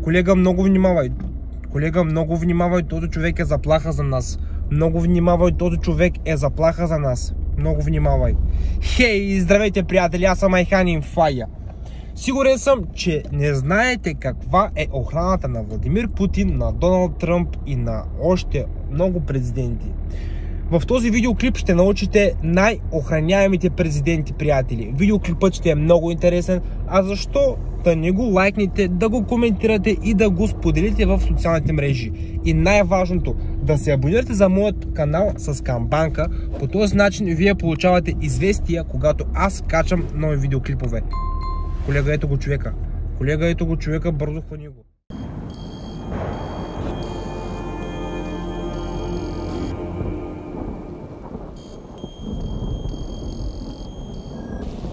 Колега, много внимавай. Колега, много внимавай, този човек е заплаха за нас. Много внимавай, този човек е заплаха за нас. Много внимавай. Хей, здравейте, приятели, аз съм Айхан Фая. Сигурен съм, че не знаете каква е охраната на Владимир Путин, на Доналд Тръмп и на още много президенти. В този видеоклип ще научите най-охраняемите президенти, приятели. Видеоклипът ще е много интересен, а защо да не го лайкнете, да го коментирате и да го споделите в социалните мрежи. И най-важното, да се абонирате за моят канал с камбанка. По този начин вие получавате известия, когато аз качам нови видеоклипове. Колега, ето го човека. Колега, ето го човека, бързо хвани го.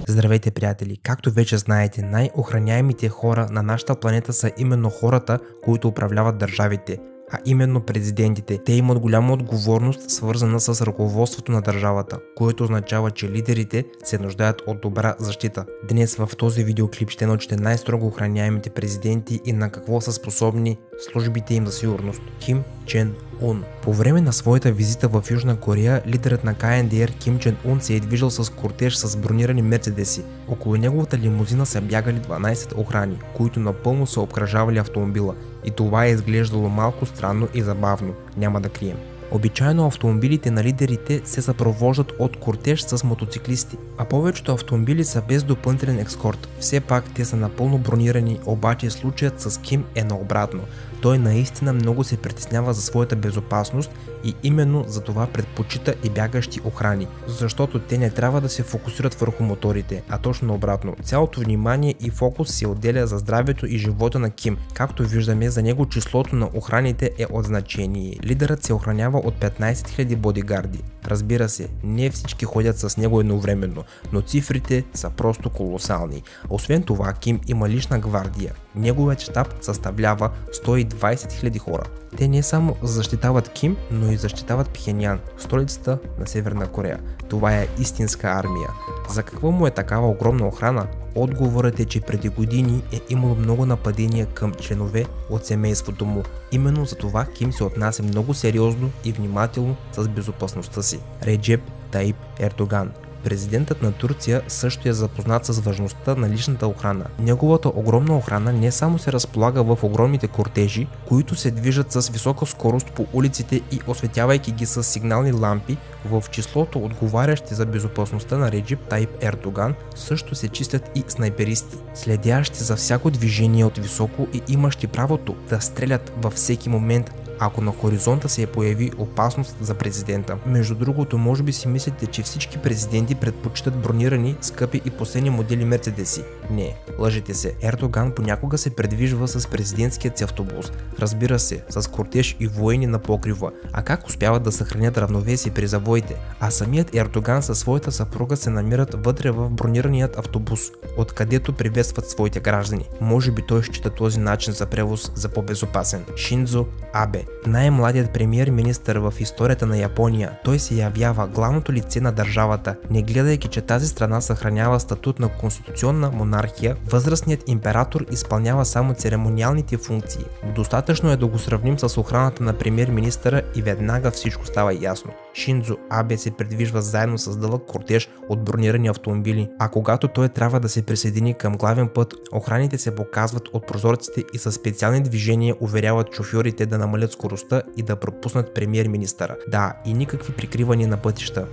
Здравейте, приятели! Както вече знаете, най-охраняемите хора на нашата планета са именно хората, които управляват държавите, а именно президентите. Те имат голяма отговорност, свързана с ръководството на държавата, което означава, че лидерите се нуждаят от добра защита. Днес в този видеоклип ще научите най-строго охраняемите президенти и на какво са способни службите им за сигурност. Ким Чен Ун. По време на своята визита в Южна Корея, лидерът на КНДР Ким Чен Ун се е движил с кортеж с бронирани мерцедеси. Около неговата лимузина са бягали 12 охрани, които напълно са обкръжавали автомобила. И това е изглеждало малко странно и забавно, няма да крием. Обичайно автомобилите на лидерите се съпровождат от кортеж с мотоциклисти, а повечето автомобили са без допълнителен ескорт. Все пак те са напълно бронирани, обаче случаят с Ким е наобратно. Той наистина много се притеснява за своята безопасност и именно за това предпочита и бягащи охрани, защото те не трябва да се фокусират върху моторите, а точно обратно. Цялото внимание и фокус се отделя за здравето и живота на Ким. Както виждаме, за него числото на охраните е от значение. Лидерът се охранява от 15 000 бодигарди. Разбира се, не всички ходят с него едновременно, но цифрите са просто колосални. Освен това, Ким има лична гвардия. Неговият щаб съставлява 120 000 хора. Те не само защитават Ким, но и защитават Пхенян, столицата на Северна Корея. Това е истинска армия. За какво му е такава огромна охрана? Отговорът е, че преди години е имало много нападения към членове от семейството му. Именно за това Ким се отнася много сериозно и внимателно с безопасността си. Реджеп Таип Ердоган. Президентът на Турция също е запознат с важността на личната охрана. Неговата огромна охрана не само се разполага в огромните кортежи, които се движат с висока скорост по улиците и осветявайки ги с сигнални лампи, в числото отговарящи за безопасността на Реджеп Таип Ердоган също се числят и снайперисти, следящи за всяко движение от високо и имащи правото да стрелят във всеки момент, ако на хоризонта се появи опасност за президента. Между другото, може би си мислите, че всички президенти предпочитат бронирани, скъпи и последни модели мерцедеси. Не, лъжете се. Ердоган понякога се предвижва с президентският си автобус. Разбира се, с кортеж и воени на покрива. А как успяват да съхранят равновесие при завоите? А самият Ердоган със своята съпруга се намират вътре в бронираният автобус, откъдето приветстват своите граждани. Може би той счита този начин за превоз за по-безопасен. Шинзо Абе. Най-младият премиер-министър в историята на Япония, той се явява главното лице на държавата. Не гледайки, че тази страна съхранява статут на конституционна монархия, възрастният император изпълнява само церемониалните функции. Достатъчно е да го сравним с охраната на премиер-министъра и веднага всичко става ясно. Шинзо Абе се придвижва заедно с дълъг кортеж от бронирани автомобили, а когато той трябва да се присъедини към главен път, охраните се показват от прозорците и със специални движения уверяват шофьорите да намалят скоростта и да пропуснат премиер-министъра. Да, и никакви прикривания на пътища.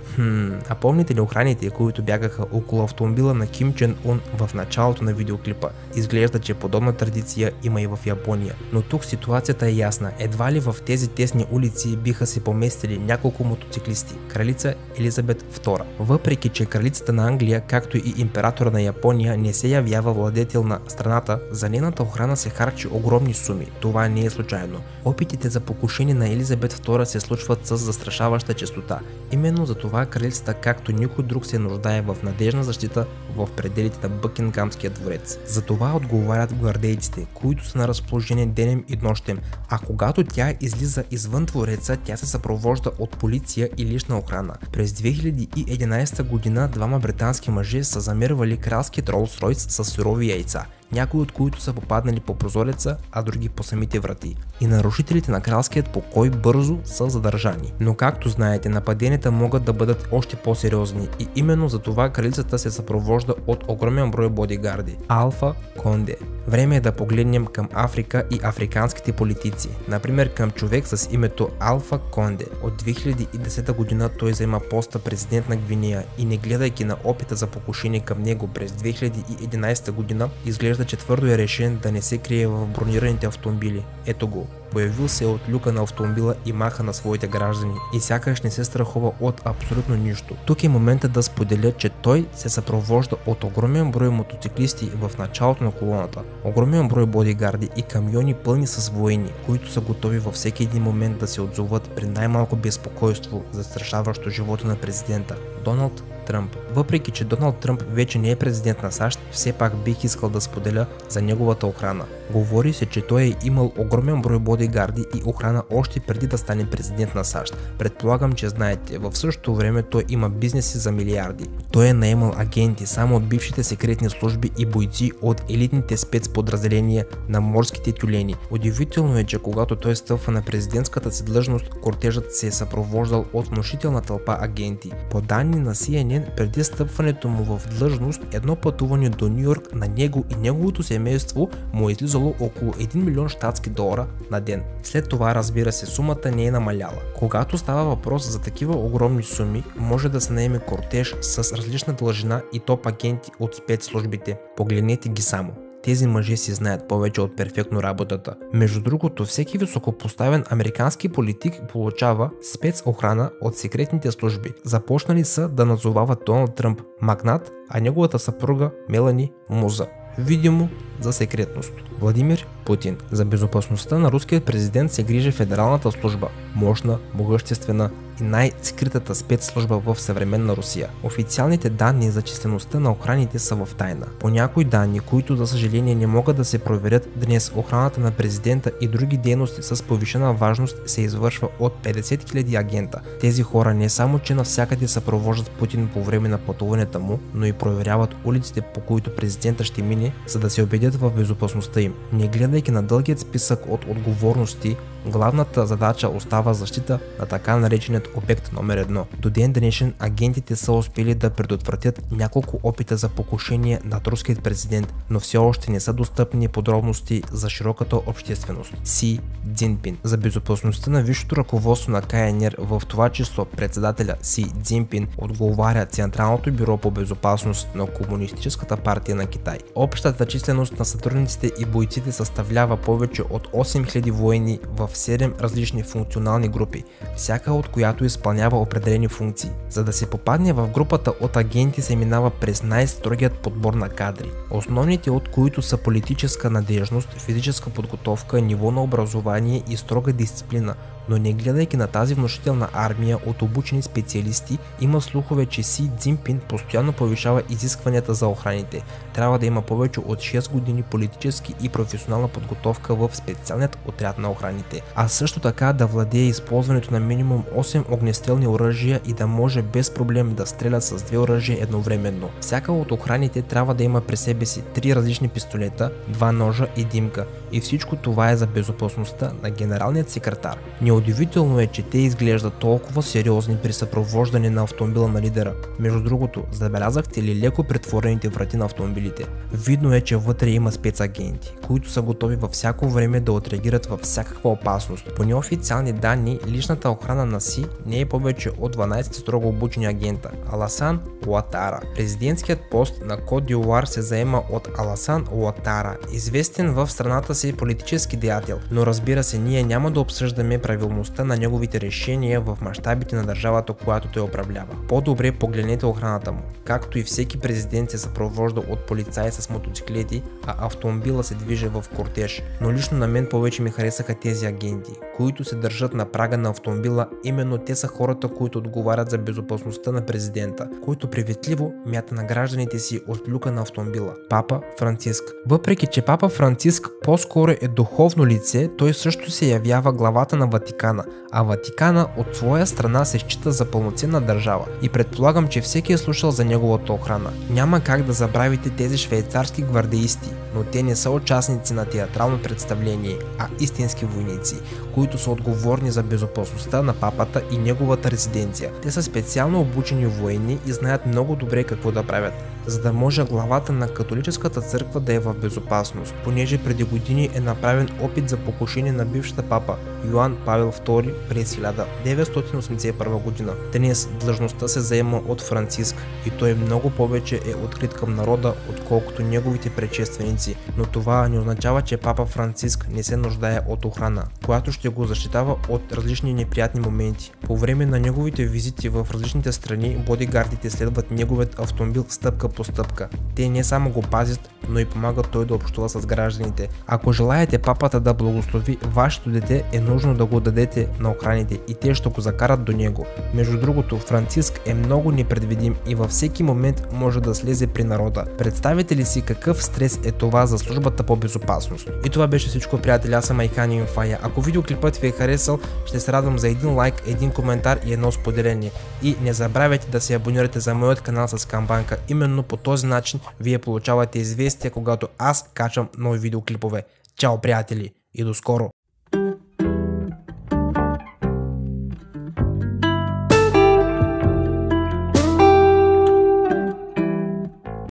А помните ли охраните, които бягаха около автомобила на Ким Чен Ун в началото на видеоклипа? Изглежда, че подобна традиция има и в Япония. Но тук ситуацията е ясна. Едва ли в тези тесни улици биха се поместили няколко мотоциклисти. Кралица Елизабет II. Въпреки, че кралицата на Англия, както и императора на Япония, не се явява владетел на страната, за нейната охрана се харчи огромни суми. Това не е случайно. Опитите за покушение на Елизабет II се случват с застрашаваща честота. Именно за това кралицата, както никой друг, се нуждае в надежна защита в пределите на Бъкингамския дворец. За това отговарят гвардейците, които са на разположение денем и нощем, а когато тя излиза извън двореца, тя се съпровожда от полиция и лична охрана. През 2011 година двама британски мъже са замервали кралският Ролс Ройс с сурови яйца. някои от които са попаднали по прозореца, а други по самите врати. И нарушителите на кралският покой бързо са задържани. Но както знаете, нападенията могат да бъдат още по-сериозни и именно за това кралицата се съпровожда от огромен брой бодигарди. Алфа Конде. Време е да погледнем към Африка и африканските политици. Например към човек с името Алфа Конде. От 2010 година той заема поста президент на Гвинея и не гледайки на опита за покушение към него през 2011 година, изглежда, че твърдо е решен да не се крие в бронираните автомобили. Ето го. Появил се от люка на автомобила и маха на своите граждани и сякаш не се страхува от абсолютно нищо. Тук е моментът да споделя, че той се съпровожда от огромен брой мотоциклисти в началото на колоната, огромен брой бодигарди и камиони пълни с военни, които са готови във всеки един момент да се отзоват при най-малко безпокойство, застрашаващо живота на президента Доналд Тръмп. Въпреки че Доналд Тръмп вече не е президент на САЩ, все пак бих искал да споделя за неговата охрана. Говори се, че той е имал огромен брой бодигарди и охрана още преди да стане президент на САЩ. Предполагам, че знаете, в същото време той има бизнеси за милиарди. Той е наемал агенти само от бившите секретни служби и бойци от елитните спецподразделения на морските тюлени. Удивително е, че когато той стъпва на президентската си длъжност, кортежът се е съпровождал от внушителна тълпа агенти. По данни на CNN, преди стъпването му в длъжност, едно пътуване до Ню Йорк на него и неговото семейство му е излизало около 1 милион щатски долара на ден. След това, разбира се, сумата не е намаляла. Когато става въпрос за такива огромни суми, може да се наеме кортеж с различна дължина и топ агенти от спецслужбите. Погледнете ги само. Тези мъже си знаят повече от перфектно работата. Между другото, всеки високопоставен американски политик получава спецохрана от секретните служби. Започнали са да назовават Доналд Тръмп магнат, а неговата съпруга Мелани муза. Видимо за секретност. Владимир Путин. За безопасността на руският президент се грижи Федералната служба. Мощна, могъществена и най-скритата спецслужба в съвременна Русия. Официалните данни за числеността на охраните са в тайна. По някои данни, които за съжаление не могат да се проверят, днес охраната на президента и други дейности с повишена важност се извършва от 50 000 агента. Тези хора не само че навсякъде съпровождат Путин по време на пътуванията му, но и проверяват улиците, по които президента ще мине, за да се убедят в безопасността им. Не гледайки на дългият списък от отговорности, главната задача остава защита на така нареченият обект номер 1. До ден днешен агентите са успели да предотвратят няколко опита за покушение над руският президент, но все още не са достъпни подробности за широката общественост. Си Цзинпин. За безопасността на висшето ръководство на КНР, в това число председателя Си Цзинпин, отговаря Централното бюро по безопасност на Комунистическата партия на Китай. Общата численост на сътрудниците и бойците съставлява повече от 8000 военни в 7 различни функционални групи, всяка от която изпълнява определени функции. За да се попадне в групата от агенти се минава през най-строгият подбор на кадри, основните от които са политическа надежност, физическа подготовка, ниво на образование и строга дисциплина. Но не гледайки на тази внушителна армия от обучени специалисти, има слухове, че Си Цзинпин постоянно повишава изискванията за охраните. Трябва да има повече от 6 години политически и професионална подготовка в специалният отряд на охраните, а също така да владее използването на минимум 8 огнестрелни оръжия и да може без проблем да стреля с 2 оръжия едновременно. Всяка от охраните трябва да има при себе си 3 различни пистолета, 2 ножа и димка. И всичко това е за безопасността на генералният секретар. Неудивително е, че те изглеждат толкова сериозни при съпровождане на автомобила на лидера. Между другото, забелязахте ли леко претворените врати на автомобилите? Видно е, че вътре има спецагенти, които са готови във всяко време да отреагират във всякаква опасност. По неофициални данни, личната охрана на Си не е повече от 12 строго обучени агента. Аласан Уатара. Президентският пост на Кот д'Ивуар се заема от Аласан Уатара, известен в страната си политически деятел, но разбира се, ние няма да обсъждаме правилността на неговите решения в мащабите на държавата, която той управлява. По-добре погледнете охраната му. Както и всеки президент се съпровожда от полицаи с мотоциклети, а автомобила се движи в кортеж. Но лично на мен повече ми харесаха тези агенти, които се държат на прага на автомобила. Именно те са хората, които отговарят за безопасността на президента, който приветливо мята на гражданите си от люка на автомобила. Папа Франциск. Въпреки че Папа Франциск по-скоро е духовно лице, той също се явява главата на Ватикана, а Ватикана от своя страна се счита за пълноценна държава и предполагам, че всеки е слушал за неговата охрана. Няма как да забравите тези швейцарски гвардеисти, но те не са участници на театрално представление, а истински войници, които са отговорни за безопасността на папата и неговата резиденция. Те са специално обучени военни и знаят много добре какво да правят, за да може главата на католическата църква да е в безопасност, понеже преди години е направен опит за покушение на бившата папа Йоан Павел II през 1981 година. Днес длъжността се заема от Франциск и той много повече е открит към народа, отколкото неговите предшественици, но това не означава, че папа Франциск не се нуждае от охрана, която ще го защитава от различни неприятни моменти. По време на неговите визити в различните страни, бодигардите следват неговият автомобил стъпка по стъпка. Те не само го пазят, но и помагат той да общува с гражданите. Ако желаете папата да благослови вашето дете, е нужно да го дадете на охраните и те ще го закарат до него. Между другото, Франциск е много непредвидим и във всеки момент може да слезе при народа. Представете ли си какъв стрес е това за службата по безопасност? И това беше всичко, приятели. Аз съм Айхани Инфая. Ако видеоклипът ви е харесал, ще се радвам за един лайк, един коментар и едно споделение. И не забравяйте да се абонирате за моят канал с камбанка. Именно по този начин вие получавате известия, когато аз качвам нови видеоклипове. Чао, приятели, и до скоро!